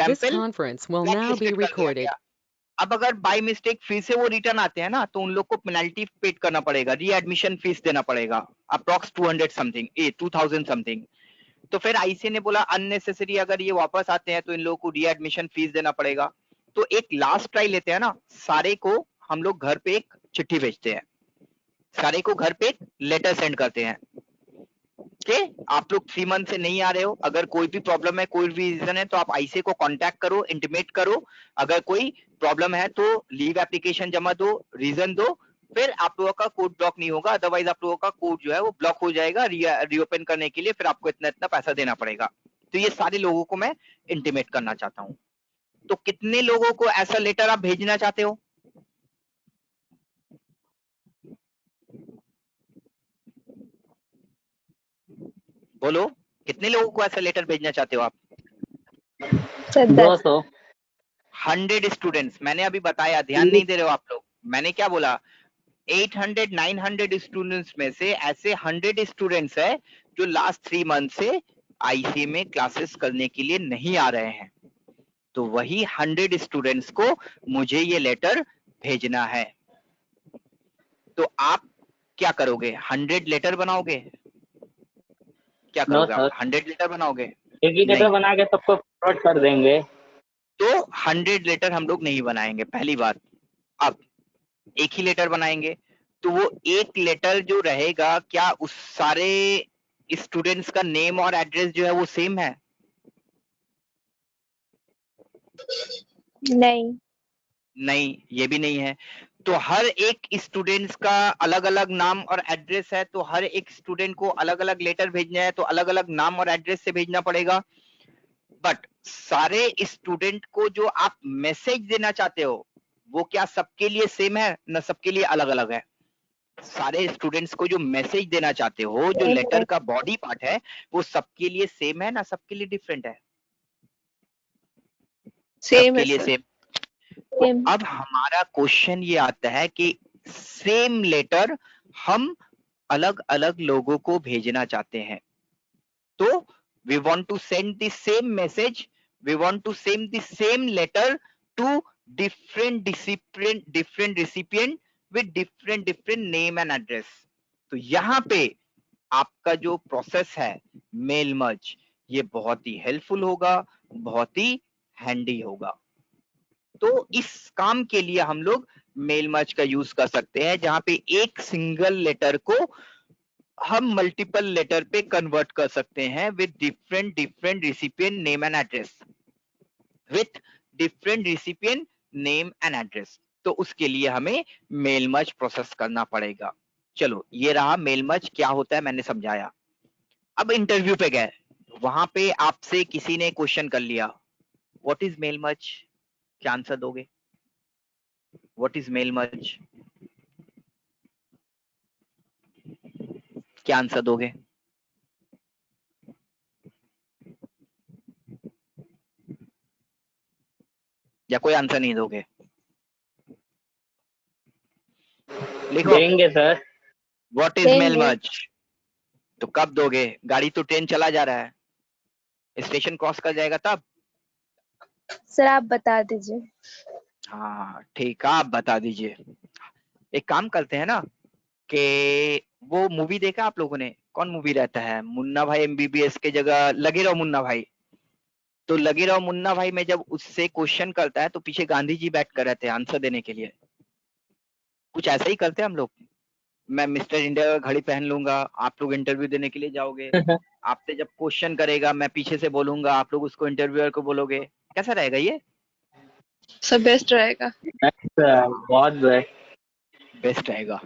This example conference will now be blacklisted कर दिया recorded. गया। अब अगर बाय मिस्टेक फिर से वो रिटर्न आते हैं ना, तो उन लोग को पेनल्टी पेड करना पड़ेगा, रीएडमिशन फीस देना पड़ेगा, अप्रॉक्स 200 समथिंग 2000 समथिंग। तो फिर आईसीए ने बोला अननेसेसरी अगर ये वापस आते हैं तो इन लोगों को रीएडमिशन फीस देना पड़ेगा। तो एक लास्ट ट्राई लेते हैं ना, सारे को हम लोग घर पे एक चिट्ठी भेजते हैं, सारे को घर पे एक लेटर सेंड करते हैं कि आप लोग 3 मंथ से नहीं आ रहे हो, अगर कोई भी प्रॉब्लम है, कोई भी रीजन है, तो आप आईसीए को कांटेक्ट करो, इंटीमेट करो, अगर कोई प्रॉब्लम है तो लीव एप्लीकेशन जमा दो, रीजन दो, फिर आप लोगों का कोड ब्लॉक नहीं होगा, अदरवाइज आप लोगों का कोड जो है वो ब्लॉक हो जाएगा, रीओपन करने के लिए फिर आपको इतना इतना पैसा देना पड़ेगा। तो ये सारे लोगों को मैं इंटीमेट करना चाहता हूँ। तो कितने लोगों को ऐसा लेटर आप भेजना चाहते हो? बोलो, कितने लोगों को ऐसा लेटर भेजना चाहते हो आप? 200। 100 स्टूडेंट्स। मैंने अभी बताया, ध्यान नहीं दे रहे हो आप लोग। मैंने क्या बोला? 800 900 स्टूडेंट्स में से ऐसे 100 स्टूडेंट्स है जो लास्ट 3 मंथ से आईसी में क्लासेस करने के लिए नहीं आ रहे हैं। तो वही 100 स्टूडेंट्स को मुझे ये लेटर भेजना है। तो आप क्या करोगे? 100 लेटर बनाओगे? क्या करोगे आप? 100 लेटर बनाओगे? एक ही लेटर नहीं। बना के सबको फॉरवर्ड कर देंगे। तो 100 लेटर हम लोग नहीं बनाएंगे, पहली बात। अब एक ही लेटर बनाएंगे, तो वो एक लेटर जो रहेगा, क्या उस सारे स्टूडेंट्स का नेम और एड्रेस जो है वो सेम है? नहीं। नहीं, ये भी नहीं है। तो हर एक स्टूडेंट्स का अलग अलग नाम और एड्रेस है, तो हर एक स्टूडेंट को अलग अलग लेटर भेजना है, तो अलग अलग नाम और एड्रेस से भेजना पड़ेगा। बट सारे स्टूडेंट को जो आप मैसेज देना चाहते हो, वो क्या सबके लिए सेम है ना, सबके लिए अलग अलग है? सारे स्टूडेंट्स को जो मैसेज देना चाहते हो, जो लेटर का बॉडी पार्ट है, वो सबके लिए सेम है ना सबके लिए डिफरेंट है? सेम सबके है लिए सर। सेम। तो अब हमारा क्वेश्चन ये आता है कि सेम लेटर हम अलग अलग लोगों को भेजना चाहते हैं, तो we want to send the same message, we want to send the same letter to different recipient with different name and address. तो यहाँ पे आपका जो प्रोसेस है मेल मर्ज, ये बहुत ही हेल्पफुल होगा, बहुत ही हैंडी होगा। तो इस काम के लिए हम लोग मेल मर्ज का यूज कर सकते हैं, जहां पे एक सिंगल लेटर को हम मल्टीपल लेटर पे कन्वर्ट कर सकते हैं with different recipient name and address, with different recipient name and address. तो उसके लिए हमें मेल मर्ज प्रोसेस करना पड़ेगा। चलो, ये रहा मेल मर्ज क्या होता है, मैंने समझाया। अब इंटरव्यू पे गए, वहां पे आपसे किसी ने क्वेश्चन कर लिया, व्हाट इज मेल मर्ज? क्या आंसर दोगे? What is mail merge? क्या आंसर दोगे? या कोई आंसर नहीं दोगे? लिखो, देंगे sir. What is mail merge. तो कब दोगे? गाड़ी तो ट्रेन चला जा रहा है, स्टेशन क्रॉस कर जाएगा तब। सर आप बता दीजिए। हाँ ठीक है, आप बता दीजिए। एक काम करते हैं ना, कि वो मूवी देखा आप लोगों ने? कौन मूवी रहता है, मुन्ना भाई एमबीबीएस के जगह लगे रहो मुन्ना भाई। तो लगे रहो मुन्ना भाई में जब उससे क्वेश्चन करता है, तो पीछे गांधी जी बैठ कर रहते हैं आंसर देने के लिए। कुछ ऐसा ही करते हैं हम लोग। मैं मिस्टर इंडिया का घड़ी पहन लूंगा, आप लोग इंटरव्यू देने के लिए जाओगे, आपसे जब क्वेश्चन करेगा मैं पीछे से बोलूंगा, आप लोग उसको इंटरव्यूअर को बोलोगे। कैसा रहेगा ये? सर बेस्ट रहेगा। बहुत बेस्ट रहेगा,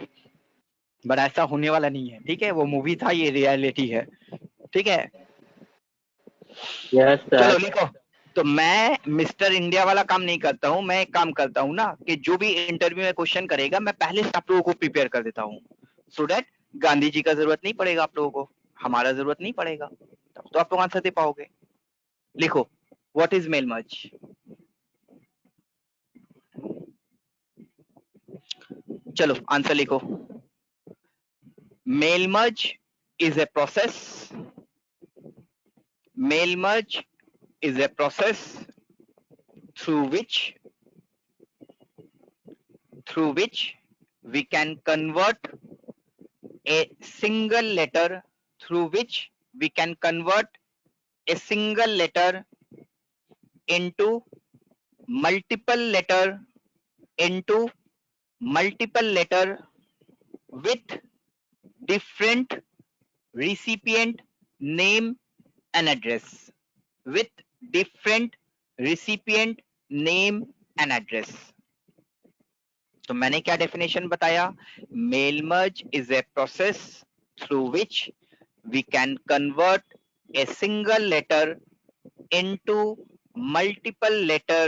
बट ऐसा होने वाला नहीं है। ठीक है, वो मूवी था, ये रियलिटी है। ठीक है, यस चलो सर। लिखो। तो मैं मिस्टर इंडिया वाला काम नहीं करता हूँ, मैं एक काम करता हूँ ना, कि जो भी इंटरव्यू में क्वेश्चन करेगा, मैं पहले से आप लोगों को प्रिपेयर कर देता हूँ, सो दैट गांधी जी का जरूरत नहीं पड़ेगा आप लोगों को, हमारा जरूरत नहीं पड़ेगा, तब तो आप लोग आंसर दे पाओगे। लिखो, व्हाट इज मेल मर्ज? चलो आंसर लिखो। Mail merge is a process. Mail merge is a process through which we can convert a single letter into multiple letter with different recipient name and address. तो मैंने क्या definition बताया? Mail merge is a process through which we can convert a single letter into multiple letter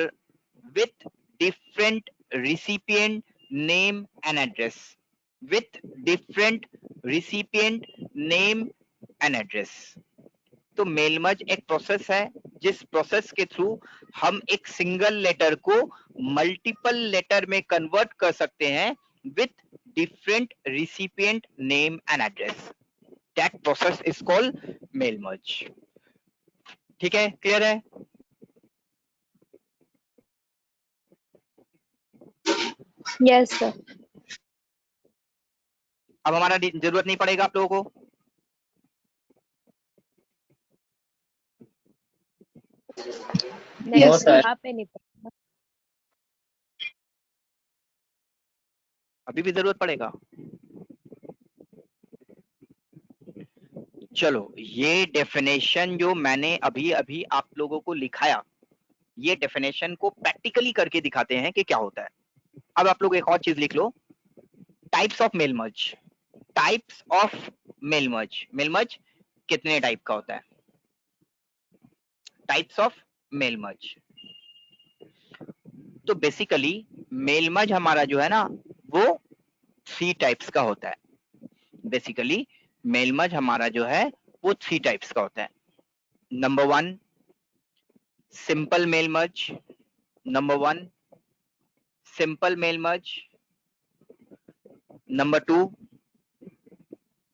with different recipient name and address. तो mail merge एक process है जिस process के through हम एक सिंगल लेटर को मल्टीपल लेटर में convert कर सकते हैं with different recipient name and address. That process is called mail merge. ठीक है, क्लियर है? Yes sir. अब हमारा जरूरत नहीं पड़ेगा आप लोगों को. नहीं सर, यहाँ पे नहीं पड़ेगा. अभी भी जरूरत पड़ेगा. चलो, ये डेफिनेशन जो मैंने अभी अभी आप लोगों को लिखाया, ये डेफिनेशन को प्रैक्टिकली करके दिखाते हैं कि क्या होता है. अब आप लोग एक और चीज लिख लो, types of mail merge. Mail merge कितने टाइप का होता है? Types of mail merge. तो बेसिकली मेल मर्ज हमारा जो है ना वो 3 टाइप्स का होता है. बेसिकली मेल मर्ज हमारा जो है वो 3 टाइप्स का होता है. Number 1 simple mail merge. Number 2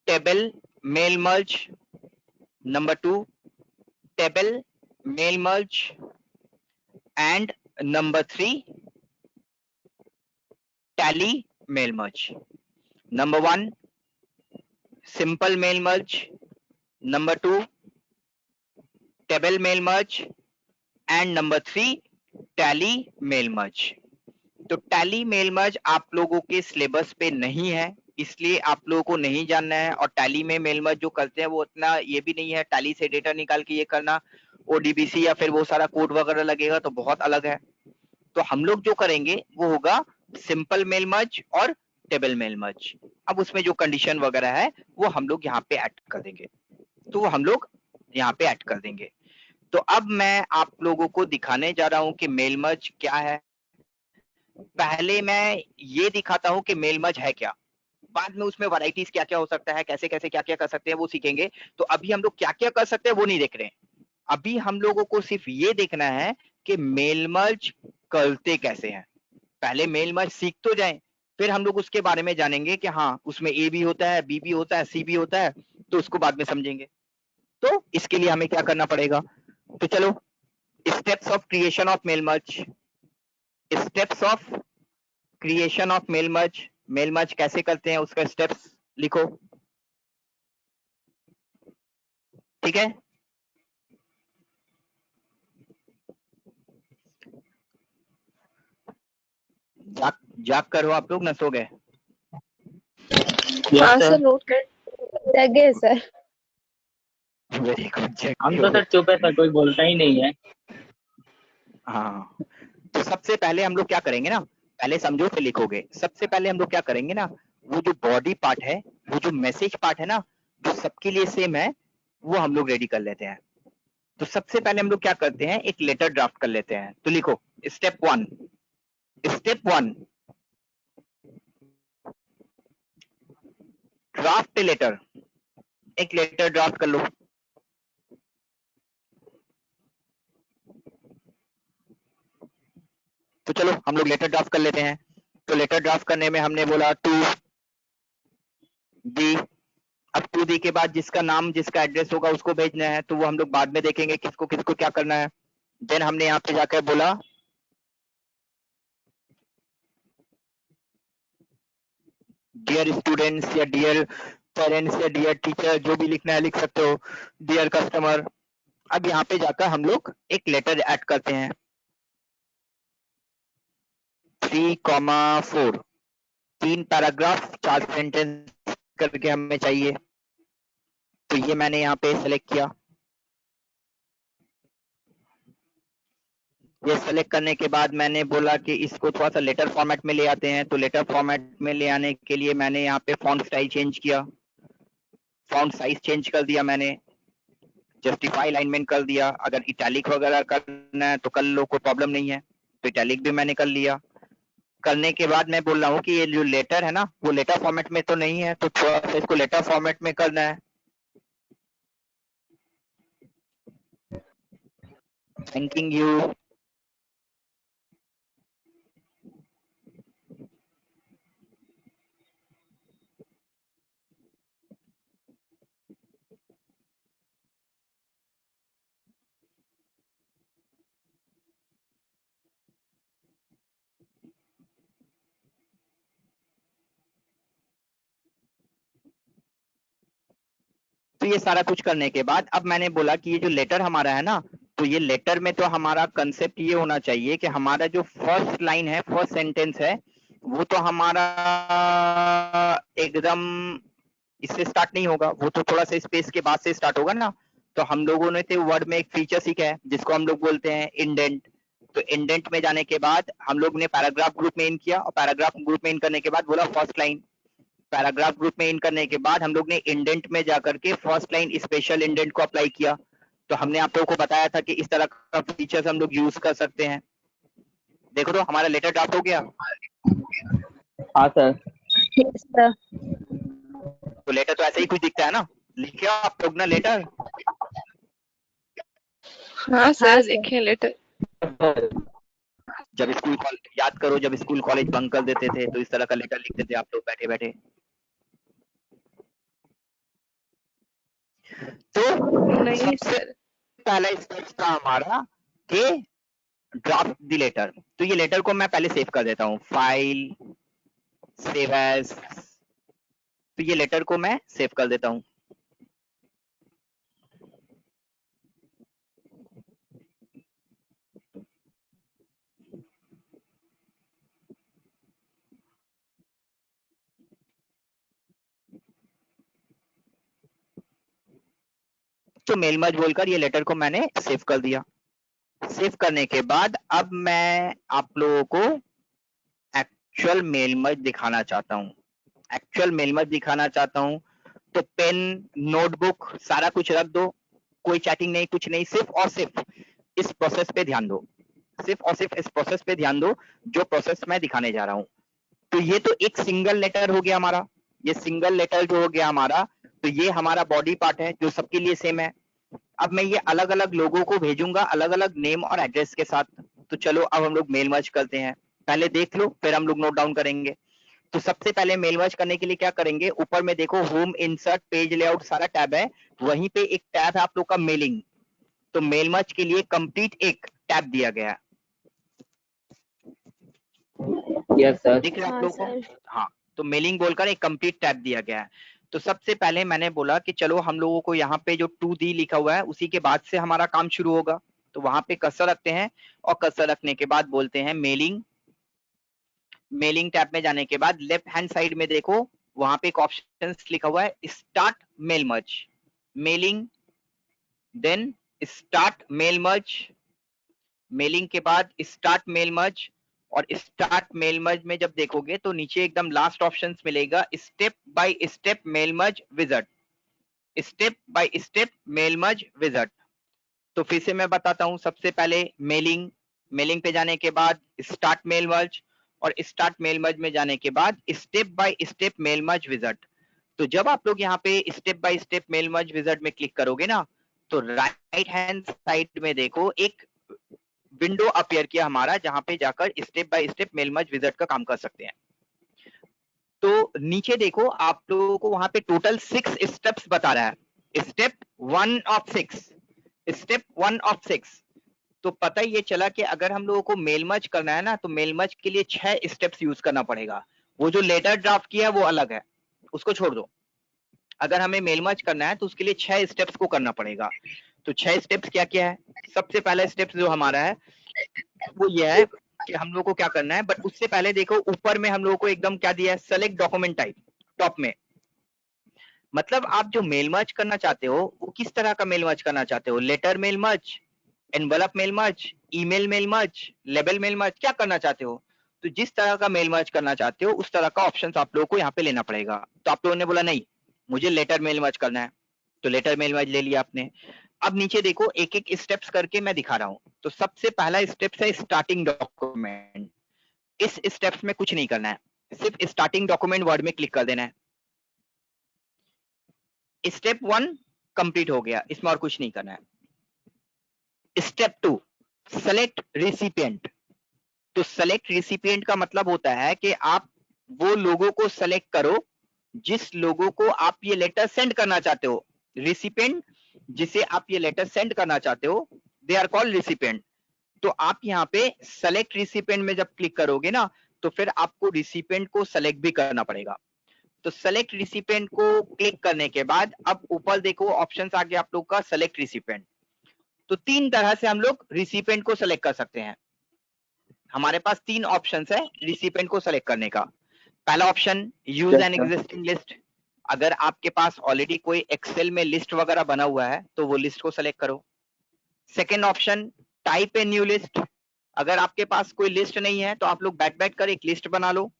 table mail merge. And number 3 tally mail merge. Number 1 simple mail merge, number 2 table mail merge and number 3 tally mail merge. तो टैली मेल मर्ज आप लोगों के सिलेबस पे नहीं है, इसलिए आप लोगों को नहीं जानना है. और टैली में मेल मर्ज जो करते हैं वो उतना ये भी नहीं है, टैली से डेटा निकाल के ये करना, ओडीबीसी या फिर वो सारा कोड वगैरह लगेगा तो बहुत अलग है. तो हम लोग जो करेंगे वो होगा सिंपल मेल मर्ज और टेबल मेल मर्ज. अब उसमें जो कंडीशन वगैरह है वो हम लोग यहाँ पे ऐड कर देंगे. तो अब मैं आप लोगों को दिखाने जा रहा हूं कि मेल मर्ज क्या है. पहले मैं ये दिखाता हूं कि मेल मर्ज है क्या, बाद में उसमें वैरायटीज क्या क्या हो सकता है, कैसे कैसे क्या क्या कर सकते हैं वो सीखेंगे. तो अभी हम लोग क्या क्या कर सकते हैं वो नहीं देख रहे हैं. अभी हम लोगों को सिर्फ ये देखना है कि मेल मर्ज करते कैसे हैं. पहले मेल मर्ज सीख तो जाएं, फिर हम लोग उसके बारे में जानेंगे कि हाँ उसमें ए भी होता है, बी भी होता है, सी भी होता है, तो उसको बाद में समझेंगे. तो इसके लिए हमें क्या करना पड़ेगा? तो चलो, steps of creation of mail merge. Mail merge कैसे करते हैं उसका स्टेप्स लिखो. ठीक है, जाग कर हो आप लोग, न सो गए? हाँ सर, नोट कर लगे सर. Very good. हम तो सर चुप है सर, कोई बोलता ही नहीं है. हाँ, तो सबसे पहले हम लोग क्या करेंगे ना, पहले समझो फिर लिखोगे. सबसे पहले हम लोग क्या करेंगे ना, वो जो बॉडी पार्ट है, वो जो मैसेज पार्ट है ना, जो सबके लिए सेम है, वो हम लोग रेडी कर लेते हैं. तो सबसे पहले हम लोग क्या करते हैं, एक लेटर ड्राफ्ट कर लेते हैं. तो लिखो स्टेप 1. Draft letter. एक लेटर ड्राफ्ट कर लो. तो चलो हम लोग लेटर ड्राफ्ट कर लेते हैं. तो लेटर ड्राफ्ट करने में हमने बोला टू दी. अब टू दी के बाद जिसका नाम जिसका एड्रेस होगा उसको भेजना है, तो वो हम लोग बाद में देखेंगे किसको किसको क्या करना है. देन हमने यहाँ पे जाकर बोला डियर स्टूडेंट्स या डियर पेरेंट्स या डियर टीचर, जो भी लिखना है लिख सकते हो, डियर कस्टमर। अब यहाँ पे जाकर हम लोग एक लेटर ऐड करते हैं, 3,4, 3 पैराग्राफ 4 सेंटेंस करके हमें चाहिए। तो ये मैंने यहाँ पे सेलेक्ट किया। ये सेलेक्ट करने के बाद मैंने बोला कि इसको थोड़ा सा लेटर फॉर्मेट में ले आते हैं। तो लेटर फॉर्मेट में ले आने के लिए मैंने यहाँ पे फॉन्ट स्टाइल चेंज किया, फॉन्ट साइज चेंज कर दिया मैंने, जस्टिफाई अलाइनमेंट कर दिया। अगर इटैलिक वगैरह करना है तो कर लो, कोई प्रॉब्लम नहीं है। तो इटैलिक भी मैंने कर लिया। करने के बाद मैं बोल रहा हूँ कि ये जो लेटर है ना, वो लेटर फॉर्मेट में तो नहीं है, तो थोड़ा सा इसको लेटर फॉर्मेट में करना है। Thanking you. तो ये सारा कुछ करने के बाद अब मैंने बोला कि ये जो लेटर हमारा है ना, तो ये लेटर में तो हमारा कंसेप्ट ये होना चाहिए कि हमारा जो फर्स्ट लाइन है, फर्स्ट सेंटेंस है, वो तो हमारा एकदम इससे स्टार्ट नहीं होगा, वो तो थोड़ा सा स्पेस के बाद से स्टार्ट होगा ना। तो हम लोगों ने तो वर्ड में एक फीचर सीखा है जिसको हम लोग बोलते हैं इंडेंट। तो इंडेंट में जाने के बाद हम लोग ने पैराग्राफ ग्रुप में इन किया, और पैराग्राफ ग्रुप में इन करने के बाद बोला फर्स्ट लाइन। पैराग्राफ ग्रुप में इन करने के बाद हम लोग ने इंडेंट में जाकर के फर्स्ट लाइन स्पेशल इंडेंट को अप्लाई किया। तो हमने आप लोगों को बताया था कि इस तरह का फीचर्स हम लोग यूज कर सकते हैं। देखो तो हमारा लेटर ड्राफ्ट हो गया। हाँ सर। Yes, sir. तो लेटर तो ऐसे ही कुछ दिखता है ना, लिखे आप लोग ना लेटर। हाँ सर, लिखे लेटर। जब स्कूल याद करो, जब स्कूल कॉलेज बंक कर देते थे तो इस तरह का लेटर लिखते थे आप लोग बैठे बैठे। तो नहीं सर, पहला स्टेप था हमारा कि ड्राफ्ट द लेटर। तो ये लेटर को मैं पहले सेव कर देता हूँ, फाइल, सेव एज। तो ये लेटर को मैं सेव कर देता हूँ। तो मेल मर्ज बोलकर ये लेटर को मैंने सेव कर दिया। सेव करने के बाद अब मैं आप लोगों को एक्चुअल मेल मर्ज दिखाना चाहता हूँ। एक्चुअल मेल मर्ज दिखाना चाहता हूँ। तो पेन, नोटबुक सारा कुछ रख दो, कोई चैटिंग नहीं, कुछ नहीं, सिर्फ और सिर्फ इस प्रोसेस पे ध्यान दो। सिर्फ और सिर्फ इस प्रोसेस पे ध्यान दो जो प्रोसेस मैं दिखाने जा रहा हूँ। तो ये तो एक सिंगल लेटर हो गया हमारा। ये सिंगल लेटर जो हो गया हमारा, तो ये हमारा बॉडी पार्ट है जो सबके लिए सेम है। अब मैं ये अलग अलग लोगों को भेजूंगा अलग अलग नेम और एड्रेस के साथ। तो चलो अब हम लोग मेल मर्ज करते हैं। पहले देख लो, फिर हम लोग नोट डाउन करेंगे। तो सबसे पहले मेल मर्ज करने के लिए क्या करेंगे, ऊपर में देखो होम, इंसर्ट, पेज लेआउट सारा टैब है। वहीं पे एक टैब है आप लोग का मेलिंग। तो मेल मर्ज के लिए कंप्लीट एक टैब दिया गया है। Yes sir. दिख रहा है आप हाँ लोगों को? सर। हाँ, तो मेलिंग बोलकर एक कंप्लीट टैब दिया गया है। तो सबसे पहले मैंने बोला कि चलो हम लोगों को यहाँ पे जो 2D लिखा हुआ है उसी के बाद से हमारा काम शुरू होगा। तो वहां पे कर्सर रखते हैं, और कर्सर रखने के बाद बोलते हैं मेलिंग। मेलिंग टैब में जाने के बाद लेफ्ट हैंड साइड में देखो, वहां पे एक ऑप्शन लिखा हुआ है start mail merge. Mailing, then start mail merge. Mailing के बाद स्टार्ट मेल मर्ज, और स्टार्ट मेल मर्ज में जब देखोगे तो नीचे एकदम लास्ट ऑप्शंस मिलेगा step by step mail merge wizard. Step by step mail merge wizard. तो फिर से मैं बताता हूं, सबसे पहले मेलिंग, मेलिंग पे जाने के बाद स्टार्ट मेल मर्ज, और स्टार्ट मेल मर्ज में जाने के बाद step by step mail merge wizard. तो जब आप लोग यहाँ पे step by step mail merge wizard में क्लिक करोगे ना, तो राइट हैंड साइड में देखो एक विंडो अपीयर किया हमारा, जहां पे जाकर step by step mail merge wizard का काम कर सकते हैं। तो नीचे देखो आप लोगों को वहां पे टोटल 6 स्टेप्स बता रहा है। Step 1 of 6, step 1 of 6। तो पता ये चला कि अगर हम लोगों को मेल मर्ज करना है ना, तो मेल मर्ज के लिए 6 स्टेप्स यूज करना पड़ेगा। वो जो लेटर ड्राफ्ट किया है वो अलग है, उसको छोड़ दो। अगर हमें मेल मर्ज करना है तो उसके लिए 6 स्टेप्स को करना पड़ेगा। तो 6 स्टेप्स क्या क्या है? सबसे पहला स्टेप्स जो हमारा है वो ये है कि हम लोग को क्या करना है, बट उससे पहले देखो ऊपर में हम लोगों को एकदम क्या दिया है, सेलेक्ट डॉक्यूमेंट टाइप टॉप में। मतलब आप जो मेल मर्ज करना चाहते हो वो किस तरह का मेल मर्ज करना चाहते हो? Letter mail merge, envelope mail merge, email mail merge, label mail merge, क्या करना चाहते हो? तो जिस तरह का मेल मर्ज करना चाहते हो उस तरह का ऑप्शन आप लोगों को यहाँ पे लेना पड़ेगा। तो आप लोगों ने बोला नहीं मुझे लेटर मेल मर्ज करना है, तो लेटर मेल मर्ज ले लिया आपने। अब नीचे देखो एक एक स्टेप्स करके मैं दिखा रहा हूँ। तो सबसे पहला स्टेप है स्टार्टिंग डॉक्यूमेंट। इस स्टेप्स में कुछ नहीं करना है, सिर्फ स्टार्टिंग डॉक्यूमेंट वर्ड में क्लिक कर देना है। स्टेप 1 कंप्लीट हो गया, इसमें और कुछ नहीं करना है। Step 2 select recipient. तो सेलेक्ट रिसिपिएंट का मतलब होता है कि आप वो लोगों को सेलेक्ट करो जिस लोगों को आप ये लेटर सेंड करना चाहते हो। रिसिपिएंट जिसे आप ये लेटर सेंड करना चाहते हो दे आर कॉल्ड रिसिपिएंट। तो आप यहाँ पे सेलेक्ट रिसिपिएंट में जब क्लिक करोगे ना तो फिर आपको रिसिपिएंट को सेलेक्ट भी करना पड़ेगा। तो सेलेक्ट रिसिपिएंट को क्लिक करने के बाद अब ऊपर देखो ऑप्शन आ गया आप लोग का सेलेक्ट रिसिपिएंट। तो 3 तरह से हम लोग रिसिपिएंट को सेलेक्ट कर सकते हैं। हमारे पास 3 ऑप्शंस है रिसिपिएंट को सेलेक्ट करने का। पहला option use an existing list. अगर आपके पास ऑलरेडी कोई एक्सेल में लिस्ट वगैरह बना हुआ है तो वो लिस्ट को सेलेक्ट करो। Second option type a new list. अगर आपके पास कोई लिस्ट नहीं है तो आप लोग बैठ कर एक लिस्ट बना लो।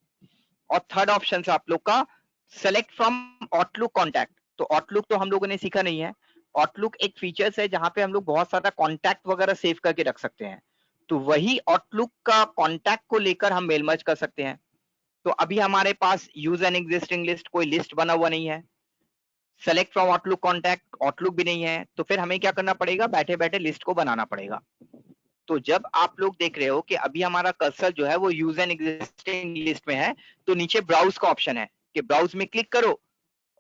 और थर्ड ऑप्शन आप लोग का सेलेक्ट फ्रॉम आउटलुक कॉन्टैक्ट। तो आउटलुक तो हम लोगों ने सीखा नहीं है। आउटलुक एक फीचर्स है जहां पे हम लोग बहुत सारा कॉन्टैक्ट वगैरह सेव करके रख सकते हैं। तो वही आउटलुक का कॉन्टैक्ट को लेकर हम मेल मर्ज कर सकते हैं। तो अभी हमारे पास यूज एन एग्जिस्टिंग लिस्ट कोई लिस्ट बना हुआ नहीं है, select from outlook contact outlook भी नहीं है, तो फिर हमें क्या करना पड़ेगा, बैठे बैठे लिस्ट को बनाना पड़ेगा। तो जब आप लोग देख रहे हो कि अभी हमारा कर्सर जो है वो यूज एन एग्जिस्टिंग लिस्ट में है तो नीचे ब्राउज का ऑप्शन है कि ब्राउज में क्लिक करो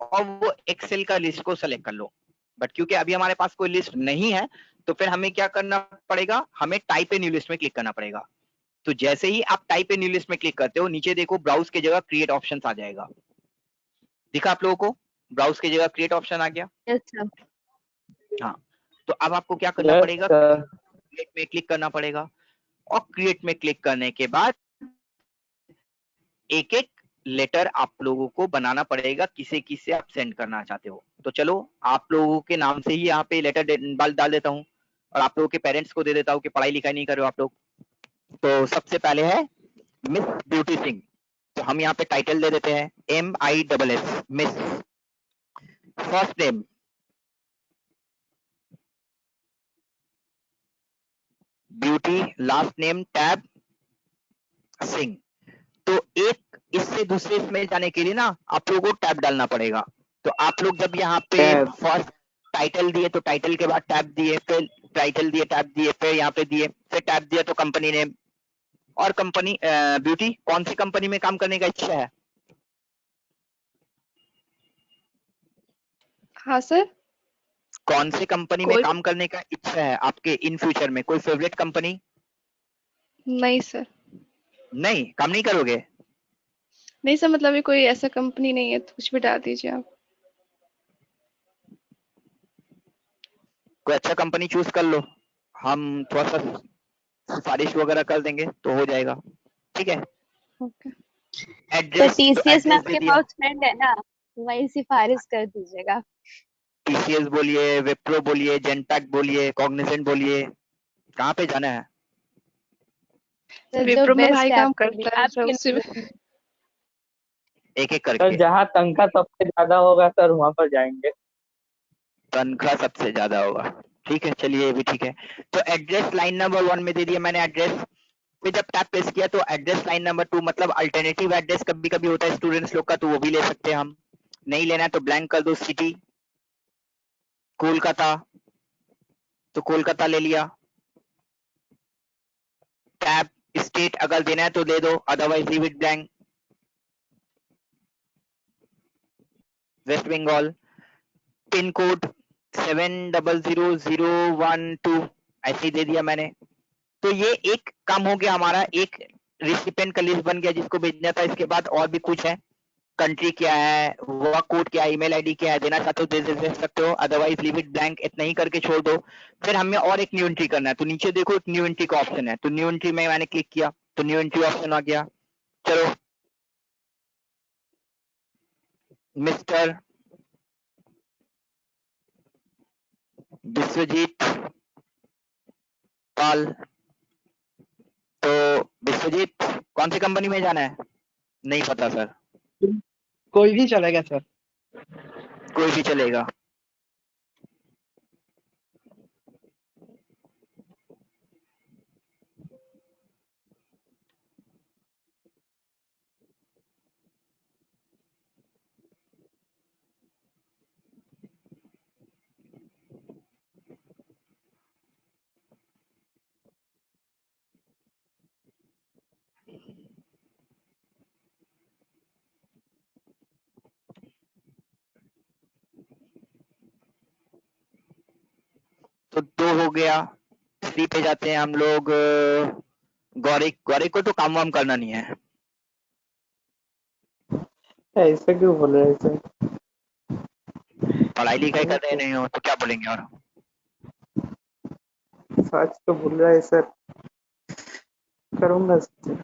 और वो एक्सेल का लिस्ट को सेलेक्ट कर लो। बट क्योंकि अभी हमारे पास कोई लिस्ट नहीं है तो फिर हमें क्या करना पड़ेगा, हमें टाइप ए न्यू लिस्ट में क्लिक करना पड़ेगा। तो जैसे ही आप टाइप ए न्यू लिस्ट में क्लिक करते हो नीचे देखो ब्राउज की जगह क्रिएट ऑप्शन आ जाएगा। दिखा आप लोगों को ब्राउज की जगह क्रिएट ऑप्शन आ गया। Yes, sir. हाँ, तो अब आपको क्या करना पड़ेगा, क्रिएट में क्लिक करना पड़ेगा। और क्रिएट में क्लिक करने के बाद एक एक लेटर आप लोगों को बनाना पड़ेगा किसे किसे आप सेंड करना चाहते हो। तो चलो आप लोगों के नाम से ही यहाँ पे लेटर डाल देता हूँ और आप लोगों के पेरेंट्स को दे देता हूँ कि पढ़ाई लिखाई नहीं कर रहे हो आप लोग। तो सबसे पहले है मिस ब्यूटी सिंह। तो हम यहाँ पे टाइटल दे देते हैं MISS miss. First name beauty, last name tab Singh. तो एक इससे दूसरे इसमें जाने के लिए ना आप लोगों को टैब डालना पड़ेगा। तो आप लोग जब यहाँ पे फर्स्ट टाइटल दिए तो टाइटल के बाद टैब दिए, फिर टाइटल दिए टैब दिए, फिर यहाँ पे दिए, फिर टैब दिया तो कंपनी नेम। और कंपनी ब्यूटी कौन सी कंपनी में काम करने का इच्छा है? हाँ सर। कौन सी कंपनी में काम करने का इच्छा है आपके इन फ्यूचर में? कोई फेवरेट कंपनी? नहीं सर। नहीं, काम नहीं करोगे? नहीं सर, मतलब ये कोई ऐसा कंपनी नहीं है तो कुछ भी डाल दीजिए आप। कोई अच्छा कंपनी चूज कर लो, हम थोड़ा सा सिफारिश वगैरह कर देंगे तो हो जाएगा। ठीक है, ओके। एड्रेस TCS में आपके पास फ्रेंड है ना, वही सिफारिश कर दीजिएगा। TCS बोलिए, विप्रो बोलिए, जेनपैक्ट बोलिए, कॉग्निजेंट बोलिए, कहाँ पे जाना है? विप्रो में भाई काम करता है सर, उसी में एक एक करके। सर जहाँ तनख्वाह सबसे ज्यादा होगा सर वहाँ पर जाएंगे। तनख्वाह सबसे ज्यादा होगा, ठीक है, चलिए ये भी ठीक है। तो एड्रेस लाइन नंबर 1 में दे दिया मैंने एड्रेस। फिर जब टैब प्रेस किया तो एड्रेस लाइन नंबर 2 मतलब अल्टरनेटिव एड्रेस कभी कभी होता है स्टूडेंट्स लोग का, तो वो भी ले सकते हैं हम। नहीं लेना है तो ब्लैंक कर दो, सिटी कोलकाता, तो कोलकाता ले लिया। टैब स्टेट अगर देना है तो दे दो, otherwise leave it blank. West Bengal, pin code 700012 ऐसे ही दे दिया मैंने। तो ये एक काम हो गया हमारा, एक रिसिपेंट का लिस्ट बन गया जिसको भेजना था। इसके बाद और भी कुछ है, कंट्री क्या है, वर्क कोड क्या है, ईमेल आईडी क्या है, देना चाहते हो दे सकते हो, अदरवाइज लीव इट ब्लैंक, इतना ही करके छोड़ दो। फिर हमें और एक न्यू एंट्री करना है, तो नीचे देखो एक न्यू एंट्री का ऑप्शन है, तो न्यू एंट्री में मैंने क्लिक किया तो न्यू एंट्री ऑप्शन आ गया। चलो मिस्टर विश्वजीत पाल, तो विश्वजीत कौन सी कंपनी में जाना है? नहीं पता सर। कोई भी चलेगा सर। कोई भी चलेगा। तो 2 हो गया। 3 पे जाते हैं हम लोग। गौरी को तो काम वाम करना नहीं है। ऐसे क्यों बोल रहे हैं सर? पढ़ाई लिखाई कर रहे नहीं हो तो क्या बोलेंगे और? सच तो बोल रहा है सर, करूंगा सर।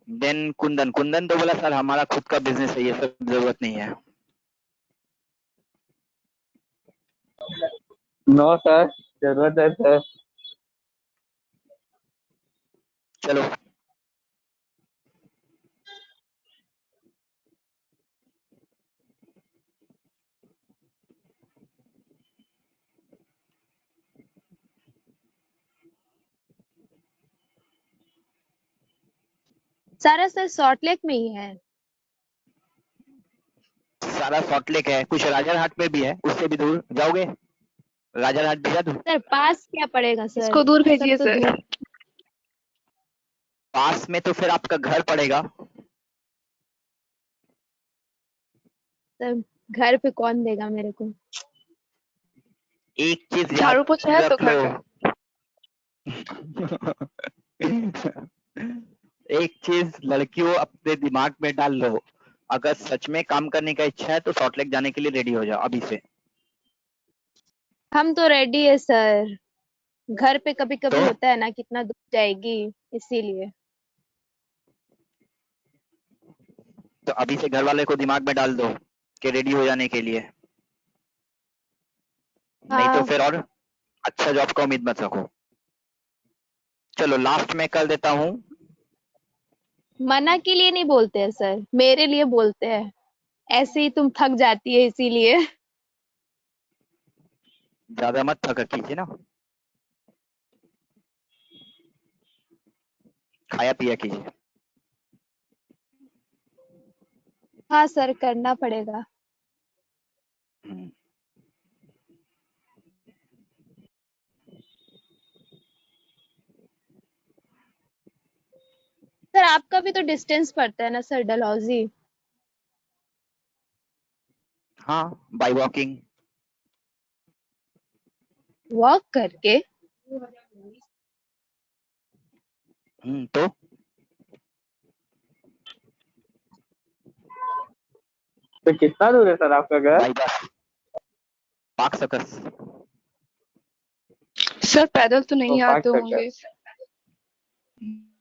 देन कुंदन तो बोला सर हमारा खुद का बिजनेस है, ये सब जरूरत नहीं है। नो सर, जरूरत है सर। चलो सारा सर सॉल्ट लेक में ही है। सारा सॉल्टलेक है, कुछ राजारहाट में भी है, उससे भी दूर जाओगे? राजारहाट भेजा दूं? सर पास क्या पड़ेगा सर? इसको दूर भेजिए सब तो सर। दूर। पास में तो फिर आपका घर पड़ेगा। सर घर पे कौन देगा मेरे को? एक चीज याद झाड़ू पोछा है तो रख घर लो। का। एक चीज लड़कियों अपने दिमाग में डाल लो, अगर सच में काम करने का इच्छा है तो सॉल्टलेक जाने के लिए रेडी हो जाओ अभी से। हम तो रेडी है सर। घर पे कभी कभी तो होता है ना कितना दूर जाएगी, इसीलिए। तो अभी से घर वाले को दिमाग में डाल दो कि रेडी हो जाने के लिए, नहीं तो हाँ। फिर और अच्छा जॉब का उम्मीद मत रखो। चलो लास्ट में कर देता हूँ। मना के लिए नहीं बोलते हैं सर, मेरे लिए बोलते हैं। ऐसे ही तुम थक जाती है इसीलिए। ज्यादा मत थका कीजिए ना, खाया पिया कीजिए। हाँ सर, करना पड़ेगा। हम्म, सर आपका भी तो डिस्टेंस पड़ता है ना सर, डलहौजी। हाँ बाय वॉकिंग। वॉक करके? तो तो कितना दूर है सर आपका घर? By bus park circus. Sir पैदल तो नहीं पार्क आते तक है। होंगे।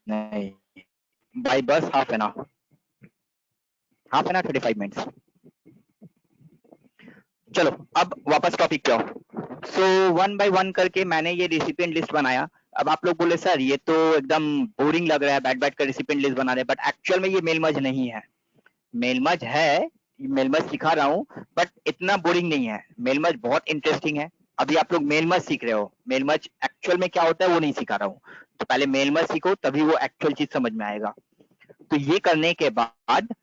नहीं, by bus half an hour, 35 minutes. चलो अब वापस टॉपिक पे आओ। सो 1 बाय 1 करके मैंने ये रिसिपिएंट लिस्ट बनाया। अब आप लोग बोले सर ये तो एकदम बोरिंग लग रहा है, बैठ बैठ कर रिसिपिएंट लिस्ट बना रहे हैं, बट एक्चुअल में ये मेल मर्ज नहीं है। मेल मर्ज है, मेल मर्ज सिखा रहा हूँ, बट इतना बोरिंग नहीं है। मेल मर्ज बहुत इंटरेस्टिंग है। अभी आप लोग मेल मर्ज सीख रहे हो, मेल मर्ज एक्चुअल में क्या होता है वो नहीं सिखा रहा हूँ। तो पहले मेल मर्ज सीखो, तभी वो एक्चुअल चीज समझ में आएगा। तो ये करने के बाद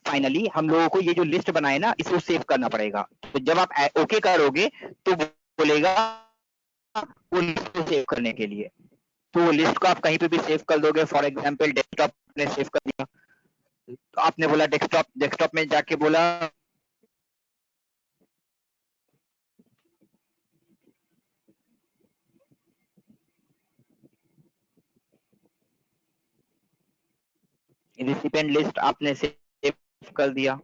फाइनली हम लोगों को ये जो लिस्ट बनाए ना, इसको सेव करना पड़ेगा। तो जब आप ओके करोगे तो बोलेगा वो लिस्ट को सेव करने के लिए। तो वो लिस्ट को आप कहीं पे भी सेव कर दोगे। फॉर एग्जाम्पल डेस्कटॉप में सेव कर दिया, तो आपने बोला डेस्कटॉप में जाके बोला रिसिपेंट लिस्ट आपने सेव कर दिया।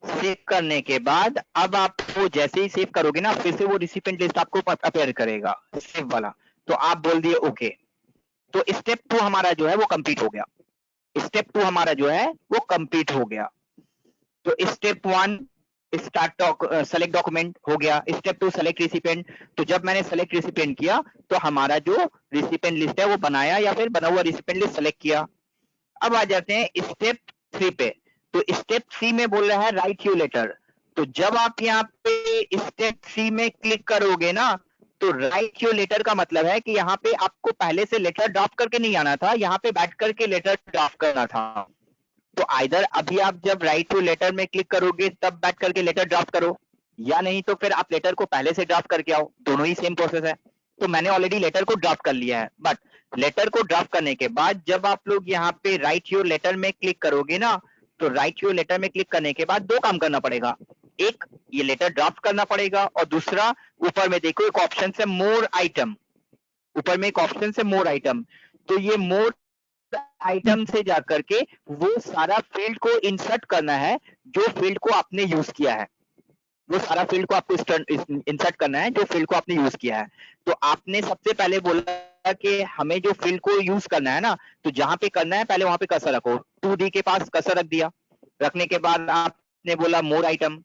सेव करने के बाद अब आपको जैसे ही सेव करोगे ना, फिर से वो रिसिपेंट लिस्ट आपको अपेयर करेगा, सेव वाला। तो आप बोल दिए ओके। तो स्टेप 2 हमारा जो है वो कंप्लीट हो गया। स्टेप 2 हमारा जो है वो कंप्लीट हो गया। तो स्टेप 1 सेलेक्ट डॉक्यूमेंट हो गया। Step 2 select recipient. तो जब मैंने सेलेक्ट रिसिपेंट किया तो हमारा जो रिसिपेंट लिस्ट है वो बनाया, या फिर बना हुआ रिसिपेंट लिस्ट सेलेक्ट किया। अब आ जाते हैं स्टेप 3 पे। तो स्टेप 3 में बोल रहा है राइट योर लेटर। तो जब आप यहाँ पे स्टेप 3 में क्लिक करोगे ना, तो राइट योर लेटर का मतलब है कि यहाँ पे आपको पहले से लेटर ड्राफ्ट करके नहीं आना था, यहाँ पे बैठ करके लेटर ड्राफ्ट करना था। तो आइदर अभी आप जब राइट टू लेटर में क्लिक करोगे तब बैठ करके लेटर ड्राफ्ट करो, या नहीं तो फिर आप लेटर को पहले से ड्राफ्ट करके आओ। दोनों ही सेम प्रोसेस है। तो मैंने ऑलरेडी लेटर को ड्राफ्ट कर लिया है, बट लेटर को ड्राफ्ट करने के बाद जब आप लोग यहाँ पे राइट योर लेटर में क्लिक करोगे ना, तो राइट योर लेटर में क्लिक करने के बाद 2 काम करना पड़ेगा। एक, ये लेटर ड्राफ्ट करना पड़ेगा, और दूसरा ऊपर में देखो एक ऑप्शन है मोर आइटम। ऊपर में एक ऑप्शन है मोर आइटम। तो ये मोर आइटम से जाकर के वो सारा फील्ड को इंसर्ट करना है जो फील्ड को आपने यूज किया है। वो सारा फील्ड को आपको इंसर्ट करना है जो फील्ड को आपने यूज किया है। तो आपने सबसे पहले बोला कि हमें जो फील्ड को यूज करना है ना, तो जहां पे करना है पहले वहां पे कर्सर रखो। 2D के पास कर्सर रख दिया। रखने के बाद आपने बोला मोर आइटम।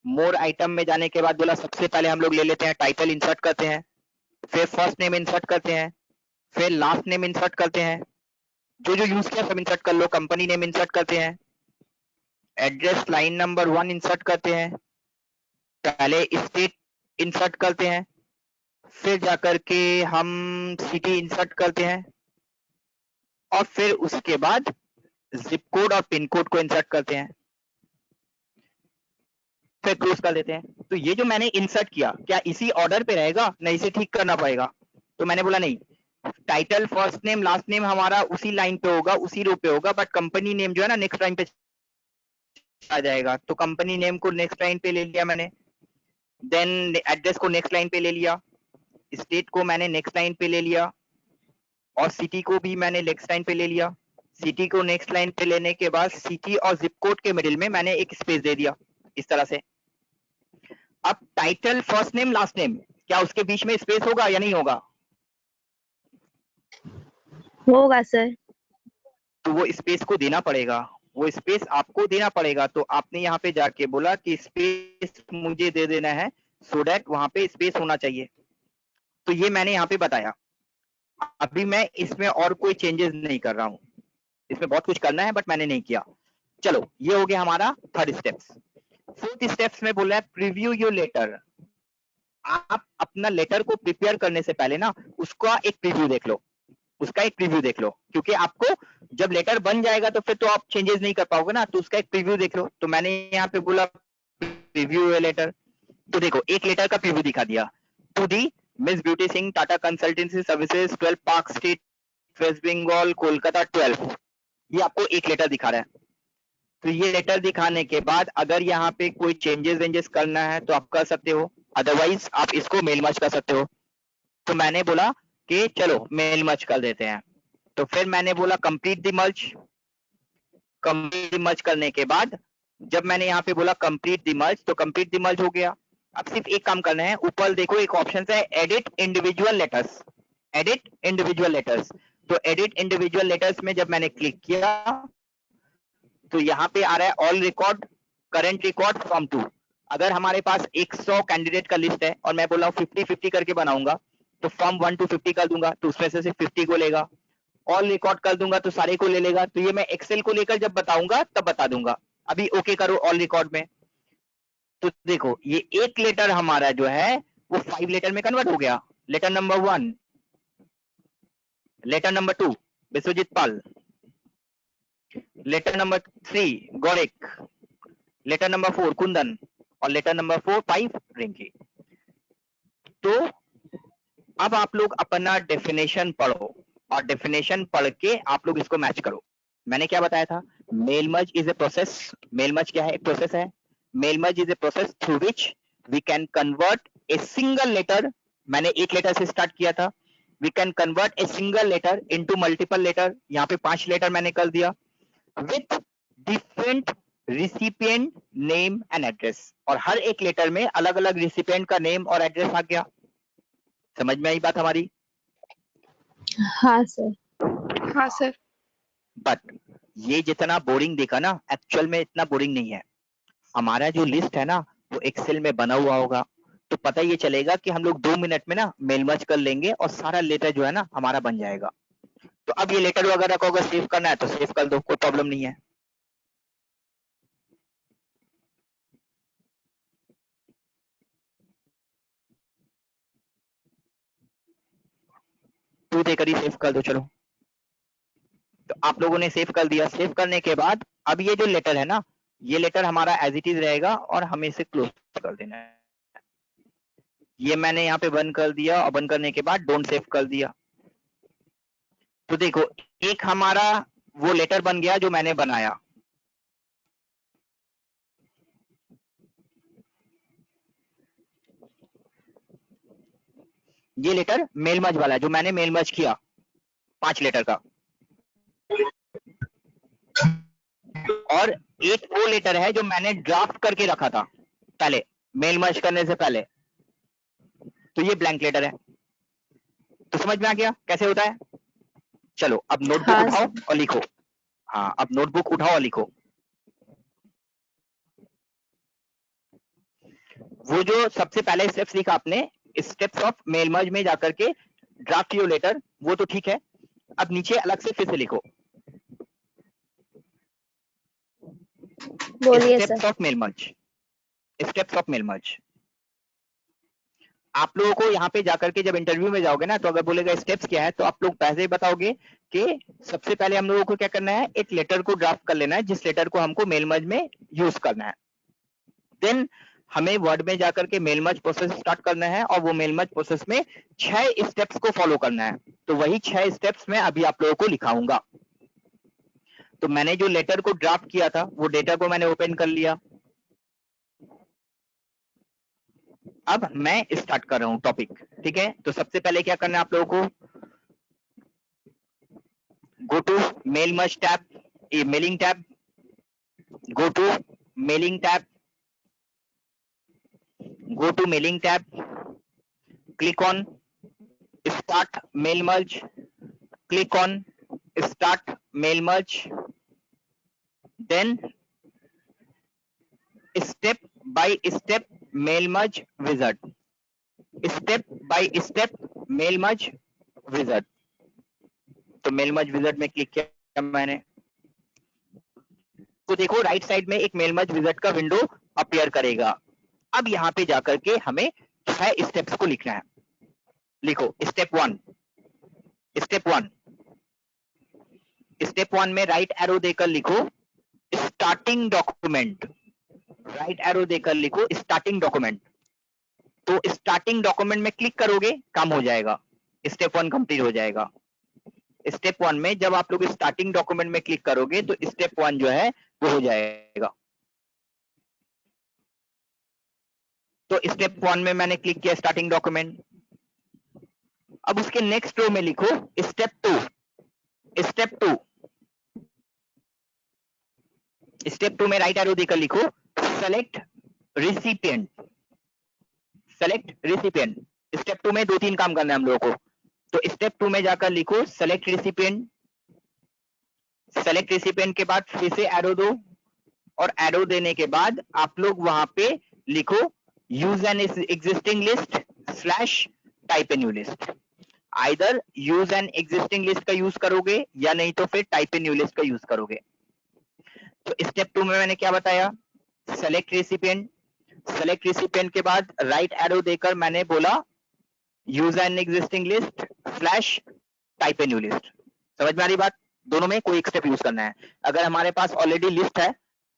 मोर आइटम में जाने के बाद बोला सबसे पहले हम लोग ले लेते हैं टाइटल इंसर्ट करते हैं, फिर फर्स्ट नेम इंसर्ट करते हैं, फिर लास्ट नेम इंसर्ट करते हैं। जो जो यूज किया सब इंसर्ट कर लो। कंपनी नेम इंसर्ट करते हैं, एड्रेस लाइन नंबर 1 इंसर्ट करते हैं, पहले स्टेट इंसर्ट करते हैं, फिर जाकर के हम सिटी इंसर्ट करते हैं, और फिर उसके बाद जिप कोड और पिन कोड को इंसर्ट करते हैं, फिर क्लोज कर देते हैं। तो ये जो मैंने इंसर्ट किया, क्या इसी ऑर्डर पे रहेगा? नहीं, इसे ठीक करना पड़ेगा। तो मैंने बोला नहीं, title first name last name हमारा उसी लाइन पे होगा, उसी रो पे होगा, बट कंपनी नेम जो है ना नेक्स्ट लाइन पे आ जाएगा। तो कंपनी नेम को नेक्स्ट लाइन पे ले लिया मैंने, देन एड्रेस को नेक्स्ट लाइन पे ले लिया, स्टेट को मैंने नेक्स्ट लाइन पे ले लिया, और सिटी को भी मैंने नेक्स्ट लाइन पे ले लिया। सिटी को नेक्स्ट लाइन पे लेने के बाद सिटी और जिप कोड के मिडिल में मैंने एक स्पेस दे दिया, इस तरह से। अब title first name last name, क्या उसके बीच में स्पेस होगा या नहीं होगा? होगा सर। तो वो स्पेस को देना पड़ेगा, वो स्पेस आपको देना पड़ेगा। तो आपने यहाँ पे जाके बोला कि स्पेस मुझे दे देना है, सो दैट वहां पे स्पेस होना चाहिए। तो ये मैंने यहाँ पे बताया। अभी मैं इसमें और कोई चेंजेस नहीं कर रहा हूँ। इसमें बहुत कुछ करना है बट मैंने नहीं किया। चलो, ये हो गया हमारा थर्ड स्टेप्स। फोर्थ स्टेप्स में बोला है प्रीव्यू योर लेटर। आप अपना लेटर को प्रिपेयर करने से पहले ना उसका एक प्रीव्यू देख लो, उसका एक प्रीव्यू देख लो, क्योंकि आपको जब लेटर बन जाएगा तो फिर तो आप चेंजेस नहीं कर पाओगे ना। तो उसका एक प्रीव्यू देख लो। तो मैंने यहाँ पे बोला प्रीव्यू योर लेटर। तो देखो एक लेटर का प्रीव्यू दिखा दिया। 2D Miss Beauty Singh, Tata consultancy services, 12 Park Street, West Bengal, Kolkata 12। ये आपको एक लेटर दिखा रहा है। तो ये लेटर दिखाने के बाद अगर यहाँ पे कोई चेंजेस करना है तो आप कर सकते हो, अदरवाइज आप इसको मेल मर्ज कर सकते हो। तो मैंने बोला कि चलो मेल मर्ज कर देते हैं। तो फिर मैंने बोला complete the merge. Complete the merge करने के बाद जब मैंने यहाँ पे बोला कंप्लीट द मर्ज, तो कंप्लीट द मर्ज हो गया। अब सिर्फ एक काम करना है, ऊपर देखो एक ऑप्शन है edit individual letters. Edit individual letters. तो एडिट इंडिविजुअल लेटर्स में जब मैंने क्लिक किया तो यहाँ पे आ रहा है all record current record from 2। अगर हमारे पास 100 कैंडिडेट का लिस्ट है और मैं बोला 50-50 करके बनाऊंगा, तो फ्रॉम 1 to 50 कर दूंगा, तो उसमें से सिर्फ 50 को लेगा। ऑल रिकॉर्ड कर दूंगा तो सारे को ले लेगा। तो ये मैं एक्सेल को लेकर जब बताऊंगा तब बता दूंगा। अभी ओके करो ऑल रिकॉर्ड में। तो देखो ये एक लेटर हमारा जो है वो 5 लेटर में कन्वर्ट हो गया। Letter number 1, letter number 2 Vishwajit Pal, letter number 3 Gaurik, letter number 4 Kundan और लेटर नंबर 5 रिंकी। तो अब आप लोग अपना डेफिनेशन पढ़ो और डेफिनेशन पढ़ के आप लोग इसको मैच करो। मैंने क्या बताया था? Mail merge is a process. Mail merge क्या है? एक प्रोसेस है। Mail merge is a process through which we can convert a single letter. मैंने एक लेटर से स्टार्ट किया था। We can convert a single letter into multiple letter. यहाँ पे 5 लेटर मैंने कर दिया with different recipient name and address, और हर एक लेटर में अलग अलग रिसिपिएंट का नेम और एड्रेस आ गया। समझ में आई बात हमारी? हाँ सर। हाँ सर। बट ये जितना बोरिंग दिखा ना, एक्चुअल में इतना बोरिंग नहीं है। हमारा जो लिस्ट है ना वो एक्सेल में बना हुआ होगा, तो पता ये चलेगा कि हम लोग 2 मिनट में ना मेल मर्ज कर लेंगे और सारा लेटर जो है ना हमारा बन जाएगा। तो अब ये लेटर वगैरह को अगर सेव करना है तो सेव कर दो, कोई प्रॉब्लम नहीं है। तू देकर ही सेव कर दो। चलो, तो आप लोगों ने सेव कर दिया। सेव करने के बाद अब ये जो लेटर है ना, ये लेटर हमारा एज इट इज रहेगा और हमें इसे क्लोज कर देना है। ये मैंने यहाँ पे बंद कर दिया और बंद करने के बाद डोंट सेव कर दिया। तो देखो, एक हमारा वो लेटर बन गया जो मैंने बनाया। ये लेटर मेल मर्ज वाला जो मैंने मेल मर्ज किया 5 लेटर का, और एक वो लेटर है जो मैंने ड्राफ्ट करके रखा था पहले मेल मर्ज करने से पहले। तो ये ब्लैंक लेटर है। तो समझ में आ गया कैसे होता है? चलो अब नोटबुक हाँ उठाओ सर। और लिखो। हाँ, अब नोटबुक उठाओ और लिखो। वो जो सबसे पहले स्टेप्स लिखा आपने, स्टेप्स ऑफ मेल मर्ज में जाकर के ड्राफ्ट योर लेटर, वो तो ठीक है। अब नीचे अलग से फिर से लिखो बोलिए steps sir. Of mail merge. Steps of mail merge आप लोगों को यहाँ पे जाकर के जब इंटरव्यू में जाओगे ना, तो अगर बोलेगा स्टेप्स क्या है, तो आप लोग पहले ही बताओगे कि सबसे पहले हम लोगों को क्या करना है, एक लेटर को ड्राफ्ट कर लेना है जिस लेटर को हमको मेल मर्ज में यूज करना है। देन हमें वर्ड में जाकर के मेल मर्ज प्रोसेस स्टार्ट करना है, और वो मेल मर्ज प्रोसेस में 6 स्टेप्स को फॉलो करना है। तो वही 6 स्टेप्स मैं अभी आप लोगों को लिखाऊंगा। तो मैंने जो लेटर को ड्राफ्ट किया था वो डेटा को मैंने ओपन कर लिया। अब मैं स्टार्ट कर रहा हूं टॉपिक, ठीक है? तो सबसे पहले क्या करना है आप लोगों को, go to mail merge tab, mailing tab, go to mailing tab, go to mailing tab, click on start mail merge, click on start mail merge, then step by step mail merge wizard, step by step mail merge wizard। तो mail merge wizard में click किया मैंने, तो देखो right side में एक mail merge wizard का window appear करेगा। अब यहाँ पे जाकर के हमें 6 स्टेप्स को लिखना है। लिखो स्टेप 1। स्टेप 1, स्टेप 1 में राइट एरो देकर लिखो स्टार्टिंग डॉक्यूमेंट। राइट एरो देकर लिखो स्टार्टिंग डॉक्यूमेंट। तो स्टार्टिंग डॉक्यूमेंट में क्लिक करोगे, काम हो जाएगा, स्टेप 1 कंप्लीट हो जाएगा। स्टेप 1 में जब आप लोग स्टार्टिंग डॉक्यूमेंट में क्लिक करोगे तो स्टेप 1 जो है वो हो जाएगा। तो स्टेप 1 में मैंने क्लिक किया स्टार्टिंग डॉक्यूमेंट। अब उसके नेक्स्ट रो में लिखो स्टेप 2। स्टेप 2, स्टेप 2 में राइट एरो देकर लिखो select recipient. Select recipient. Step 2 में 2-3 काम करना है हम लोगों को। तो स्टेप 2 में जाकर लिखो सेलेक्ट रिसिपिएंट। सेलेक्ट रिसिपिएंट के बाद फिर से एरो दो, और एरो देने के बाद आप लोग वहां पे लिखो use an existing list slash type a new list. Either use an existing list का यूज करोगे या नहीं तो फिर टाइप ए न्यू लिस्ट का यूज करोगे। तो स्टेप 2 में मैंने क्या बताया, सेलेक्ट रेसिपिएंट। सेलेक्ट रेसिपिएंट के बाद राइट एरो देकर मैंने बोला use an existing list slash type a new list. समझ में आ रही बात? दोनों में कोई एक स्टेप यूज करना है। अगर हमारे पास ऑलरेडी लिस्ट है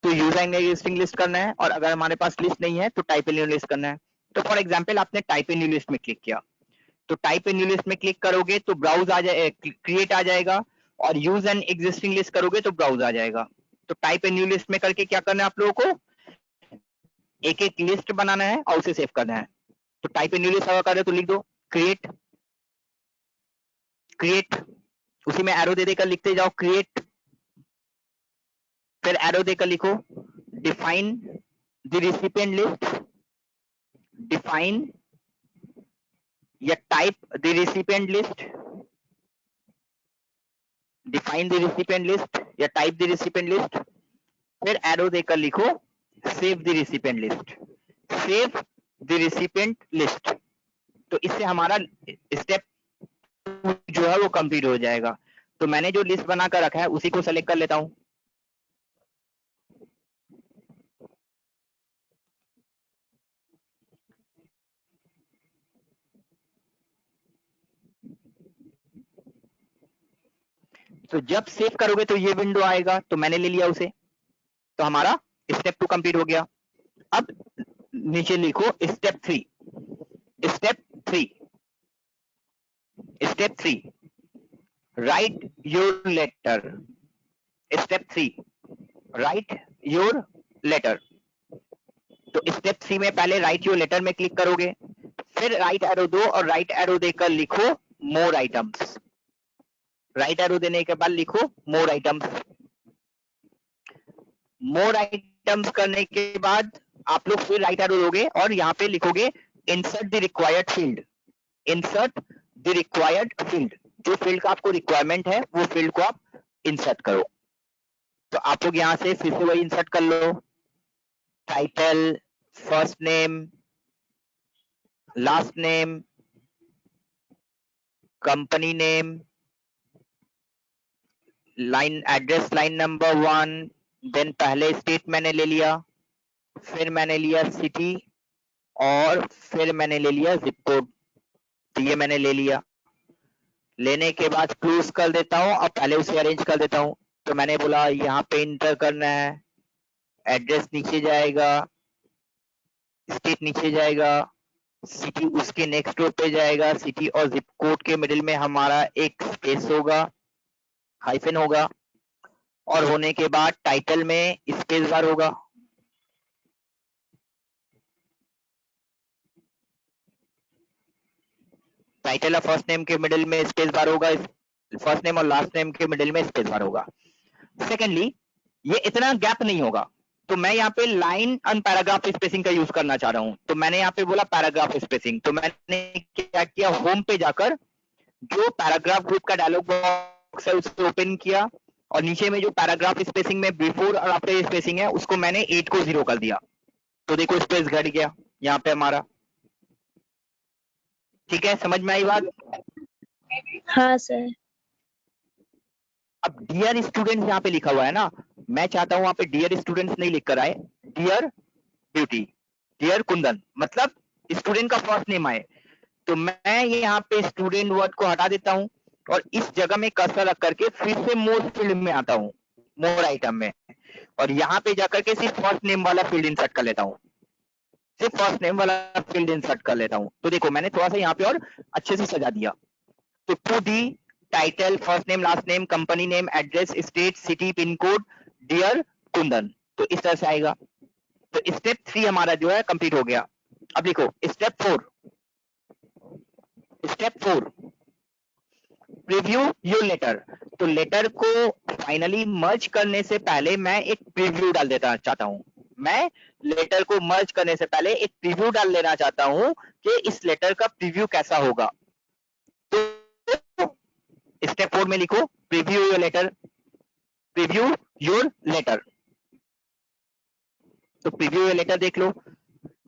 तो यूज एंड एग्जिस्टिंग लिस्ट करना है, और अगर हमारे पास लिस्ट नहीं है तो टाइप ए न्यू लिस्ट करना है। तो फॉर एग्जांपल आपने टाइप ए न्यू लिस्ट में क्लिक किया, तो टाइप ए न्यू लिस्ट में क्लिक करोगे तो ब्राउज आ जाए, क्रिएट आ जाएगा, और यूज एंड एग्जिस्टिंग लिस्ट करोगे तो ब्राउज आ जाएगा। तो टाइप ए न्यू लिस्ट में करके क्या करना है आप लोगों को, एक एक लिस्ट बनाना है और उसे सेव करना है। तो टाइप ए न्यू लिस्ट अगर कर रहे हो तो लिख दो क्रिएट, क्रिएट, उसी में एरो दे देकर लिखते जाओ क्रिएट, फिर एरो देकर लिखो define the recipient list, define या type the recipient list, define the recipient list या टाइप द रिसिपिएंट लिस्ट, फिर एरो देकर लिखो save the recipient list, save the recipient list. तो इससे हमारा स्टेप जो है वो कंप्लीट हो जाएगा। तो मैंने जो लिस्ट बनाकर रखा है उसी को सेलेक्ट कर लेता हूं। तो जब सेव करोगे तो ये विंडो आएगा, तो मैंने ले लिया उसे, तो हमारा स्टेप 2 कंप्लीट हो गया। अब नीचे लिखो step 3, step 3, step 3 write your letter, step 3 write your letter. तो स्टेप 3 में पहले राइट योर लेटर में क्लिक करोगे, फिर राइट एरो दो और राइट एरो देकर लिखो मोर आइटम्स, राइट एरो देने के बाद लिखो मोर आइटम्स। मोर आइटम्स करने के बाद आप लोग फिर राइट एरो दोगे और यहाँ पे लिखोगे insert the required field, insert the required field, जो फील्ड का आपको रिक्वायरमेंट है वो फील्ड को आप इंसर्ट करो। तो आप लोग यहाँ से फिर से वही इंसर्ट कर लो, title, first name, last name, company name, line address, line number 1, then पहले स्टेट मैंने ले लिया, फिर मैंने लिया सिटी, और फिर मैंने ले लिया जिप कोड। तो ये मैंने ले लिया, लेने के बाद क्लोज कर देता हूं और पहले उसे अरेंज कर देता हूं। तो मैंने बोला यहाँ पे इंटर करना है, एड्रेस नीचे जाएगा, स्टेट नीचे जाएगा, सिटी उसके नेक्स्ट रो पे जाएगा, सिटी और जिप कोड के मिडिल में हमारा एक स्पेस होगा, हाइफन होगा, और होने के बाद टाइटल में स्पेस बार होगा, टाइटल और फर्स्ट नेम के मिडिल में स्पेस बार होगा, फर्स्ट नेम और लास्ट नेम के मिडिल में स्पेस बार होगा। सेकेंडली ये इतना गैप नहीं होगा, तो मैं यहाँ पे लाइन एंड पैराग्राफ स्पेसिंग का यूज करना चाह रहा हूं, तो मैंने यहाँ पे बोला पैराग्राफ स्पेसिंग। तो मैंने क्या किया, होम पे जाकर जो पैराग्राफ ग्रुप का डायलॉग बॉक्स है उसे ओपन किया, और नीचे में जो पैराग्राफ स्पेसिंग में बिफोर और आफ्टर स्पेसिंग है उसको मैंने 8 को 0 कर दिया। तो देखो स्पेस घट गया यहाँ पे हमारा। ठीक है, समझ में आई बात? हाँ सर। अब डियर स्टूडेंट्स यहाँ पे लिखा हुआ है ना, मैं चाहता हूं वहां पे डियर स्टूडेंट्स नहीं लिख कर आए, डियर ब्यूटी, डियर कुंदन, मतलब स्टूडेंट का फर्स्ट नेम आए। तो मैं यहाँ पे स्टूडेंट वर्ड को हटा देता हूं और इस जगह में कर्सर रख करके फिर से मोर फील्ड में आता हूं, मोर आइटम में, और यहाँ पे जाकर के सिर्फ फर्स्ट नेम वाला फील्ड इंसर्ट कर लेता हूँ, सिर्फ फर्स्ट नेम वाला फील्ड इंसर्ट कर लेता हूँ। तो देखो मैंने थोड़ा सा यहाँ पे और अच्छे से सजा दिया। तो to the title, first name, last name, company name, address, state, city, pin code, dear Kundan, तो इस तरह से आएगा। तो स्टेप 3 हमारा जो है कंप्लीट हो गया। अब लिखो step 4, step 4 preview your letter. तो लेटर को फाइनली मर्ज करने से पहले मैं एक प्रीव्यू डाल देता चाहता हूं, मैं लेटर को मर्ज करने से पहले एक प्रीव्यू डाल लेना चाहता हूं कि इस लेटर का प्रीव्यू कैसा होगा। तो स्टेप 4 में लिखो preview your letter, preview your letter. तो प्रीव्यू योर लेटर देख लो।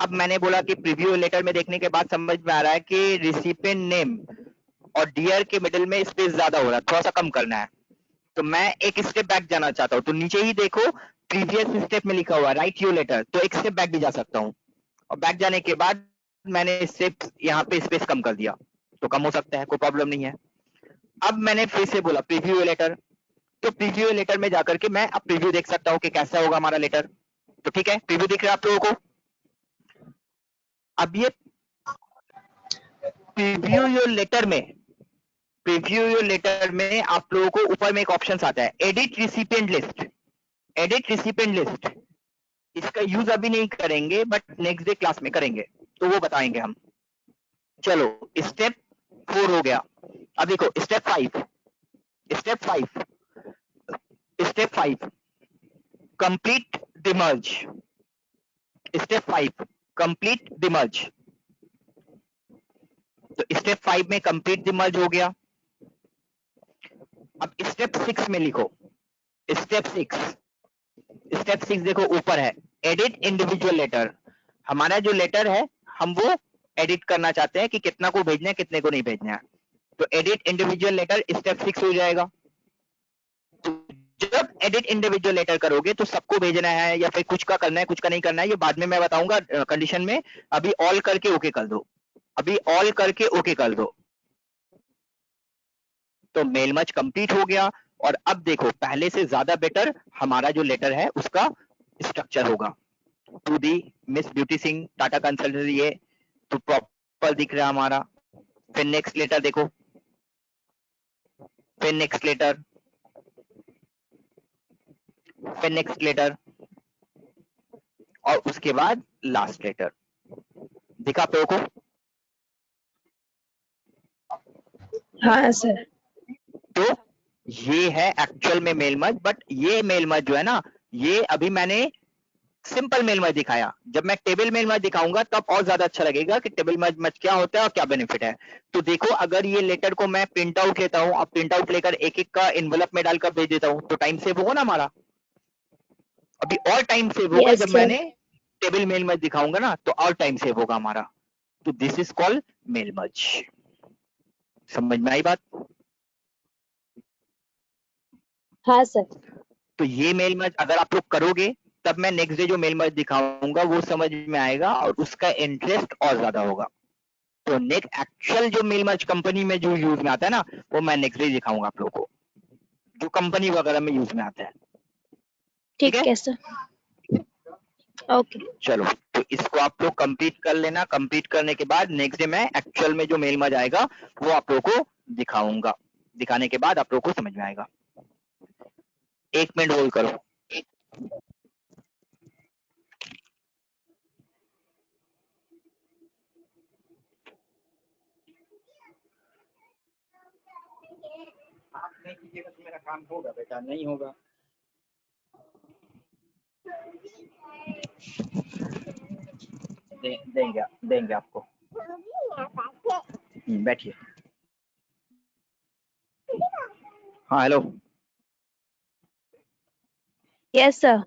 अब मैंने बोला कि प्रीव्यू लेटर में देखने के बाद समझ में आ रहा है कि रिसिपिएंट नेम और डियर के मिडिल में स्पेस ज्यादा हो रहा है, थोड़ा सा कम करना है। तो मैं एक स्टेप बैक जाना चाहता हूं, तो नीचे ही देखो प्रीवियस स्टेप में लिखा हुआ राइट योर लेटर, तो एक स्टेप बैक भी जा सकता हूं, और बैक जाने के बाद मैंने स्टेप यहाँ पे स्पेस कम कर दिया, तो कम हो सकता है, कोई प्रॉब्लम नहीं है। अब मैंने फिर से बोला प्रीव्यू लेटर, तो प्रीव्यू लेटर में जाकर के मैं अब प्रीव्यू देख सकता हूँ कि कैसा होगा हमारा लेटर। तो ठीक है, प्रीव्यू दिख रहा है आप लोगों को। अब ये प्रीव्यू योर लेटर में आप लोगों को ऊपर में एक ऑप्शन आता है edit recipient list. Edit recipient list, इसका यूज अभी नहीं करेंगे बट नेक्स्ट डे क्लास में करेंगे, तो वो बताएंगे हम। चलो स्टेप 4 हो गया। अब देखो step 5 complete the merge. Step 5 complete the merge. तो स्टेप 5 में कंप्लीट द मर्ज हो गया। अब स्टेप 6 में लिखो, स्टेप 6 देखो ऊपर है एडिट इंडिविजुअल लेटर। हमारा जो लेटर है हम वो एडिट करना चाहते हैं कि कितना को भेजना है कितने को नहीं भेजना है। तो एडिट इंडिविजुअल लेटर स्टेप 6 हो जाएगा। तो जब एडिट इंडिविजुअल लेटर करोगे तो सबको भेजना है या फिर कुछ का करना है कुछ का नहीं करना है, ये बाद में मैं बताऊंगा कंडीशन में। अभी ऑल करके ओके कर दो, अभी ऑल करके ओके कर दो। तो मेल मर्ज कंप्लीट हो गया। और अब देखो पहले से ज्यादा बेटर हमारा जो लेटर है उसका स्ट्रक्चर होगा। To the Miss Beauty Singh Tata consultancy, ये तो प्रॉपर दिख रहा है हमारा। फिर नेक्स्ट लेटर देखो, फिर नेक्स्ट लेटर, फिर नेक्स्ट लेटर और उसके बाद लास्ट लेटर। दिखा आप लोगों को? हाँ सर। तो ये है एक्चुअल में मेल मर्ज। बट ये मेल मर्ज जो है ना, ये अभी मैंने सिंपल मेल मर्ज दिखाया। जब मैं टेबल मेल मर्ज दिखाऊंगा तब और ज्यादा अच्छा लगेगा कि टेबल मर्ज क्या होता है और क्या बेनिफिट है। तो देखो अगर ये लेटर को मैं प्रिंट आउट लेता हूं, अब प्रिंट आउट लेकर एक एक का एनवलप में डालकर भेज देता हूं, तो टाइम सेव होगा ना हमारा। अभी और टाइम सेव होगा यस जब सर। मैंने टेबल मेल मर्ज दिखाऊंगा ना, तो और टाइम सेव होगा हमारा। तो this is called mail merge. समझ में आई बात? हाँ सर। तो ये मेल मर्ज अगर आप लोग करोगे तब मैं नेक्स्ट डे जो मेल मर्ज दिखाऊंगा वो समझ में आएगा और उसका इंटरेस्ट और ज्यादा होगा। तो नेक्स्ट एक्चुअल जो मेल मर्ज कंपनी में जो यूज में आता है ना, वो मैं नेक्स्ट डे दिखाऊंगा आप लोगों को, जो कंपनी वगैरह में यूज में आता है। ठीक ठीक है है सर। ओके। चलो, तो इसको आप लोग कंप्लीट कर लेना। कंप्लीट करने के बाद नेक्स्ट डे मैं एक्चुअल में जो मेल मर्ज आएगा वो आप लोगों को दिखाऊंगा। दिखाने के बाद आप लोगों को समझ में आएगा। 1 मिनट होल्ड करो। आप नहीं कीजिएगा तो मेरा काम होगा बेटा, नहीं होगा। देंगे आपको। बैठिए। हाँ हेलो। Yes sir.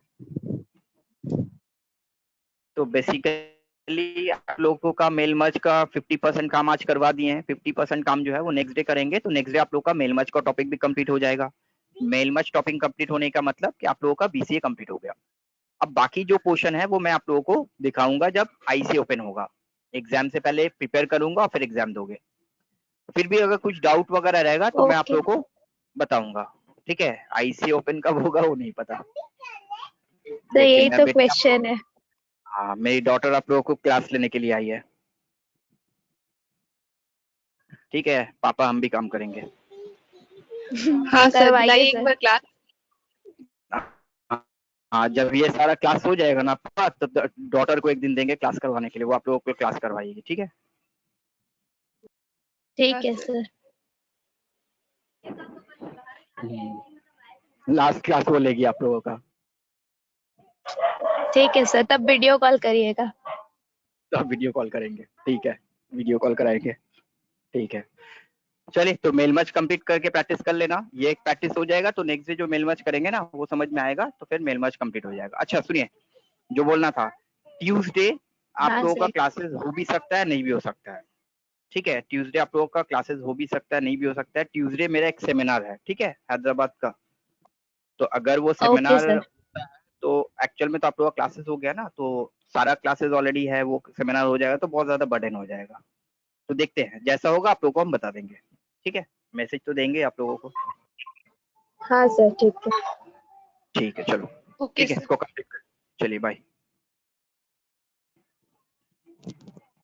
तो बेसिकली आप लोगों का मेल मर्ज का 50% काम आज करवा दिए हैं। 50% काम जो है वो नेक्स्ट डे करेंगे। तो नेक्स्ट डे आप लोगों का मेल मर्ज का टॉपिक भी कंप्लीट हो जाएगा। मेल मर्ज टॉपिक कंप्लीट होने का मतलब कि आप लोगों का बीसीए कंप्लीट हो गया। अब बाकी जो पोर्शन है वो मैं आप लोगों को दिखाऊंगा जब आईसी ओपन होगा। एग्जाम से पहले प्रिपेयर करूंगा और फिर एग्जाम दोगे। फिर भी अगर कुछ डाउट वगैरह रहेगा तो मैं आप ओके। लोगों को बताऊंगा। ठीक है, आईसी ओपन कब होगा वो नहीं पता, तो यही लेकिन तो बेटा क्वेश्चन है। हाँ, मेरी डॉटर आप लोगों को क्लास लेने के लिए आई है। ठीक है पापा, हम भी काम करेंगे। हाँ सर, करवाइए दिलाइए एक सर। बार क्लास। हाँ, जब ये सारा क्लास हो जाएगा ना पापा, तो डॉटर को एक दिन देंगे क्लास करवाने के लिए, वो आप लोगों को क्लास करवाएगी। ठीक है? ठीक है सर। लास्ट क्लास वो लेगी आप लोगों का। ठीक है सर, तब वीडियो कॉल करिएगा। तो वीडियो कॉल करेंगे। ठीक है, वीडियो कॉल कराएंगे। ठीक है, चलिए तो मेल मर्ज कंप्लीट करके प्रैक्टिस कर लेना। ये एक प्रैक्टिस हो जाएगा तो नेक्स्ट डे जो मेल मर्ज करेंगे ना वो समझ में आएगा, तो फिर मेल मर्ज कंप्लीट हो जाएगा। अच्छा सुनिए, जो बोलना था, ट्यूसडे आप हाँ लोगों का सर। क्लासेस हो भी सकता है नहीं भी हो सकता है। ठीक है, ट्यूसडे आप लोगों का क्लासेस हो भी सकता है नहीं भी हो सकता है। ट्यूसडे मेरा एक सेमिनार है, ठीक है, हैदराबाद का। तो अगर वो ओके सेमिनार, सर। तो एक्चुअल में तो आप लोगों का क्लासेस हो गया ना, तो सारा क्लासेस ऑलरेडी है, वो सेमिनार हो जाएगा तो बहुत ज्यादा बर्डन हो जाएगा। तो देखते हैं, जैसा होगा आप लोगों को हम बता देंगे। ठीक है? मैसेज तो देंगे आप लोगों को। हाँ सर ठीक है। ठीक है चलो, ओके ठीक है, सर। इसको कंप्लीट कर, चलिए बाय।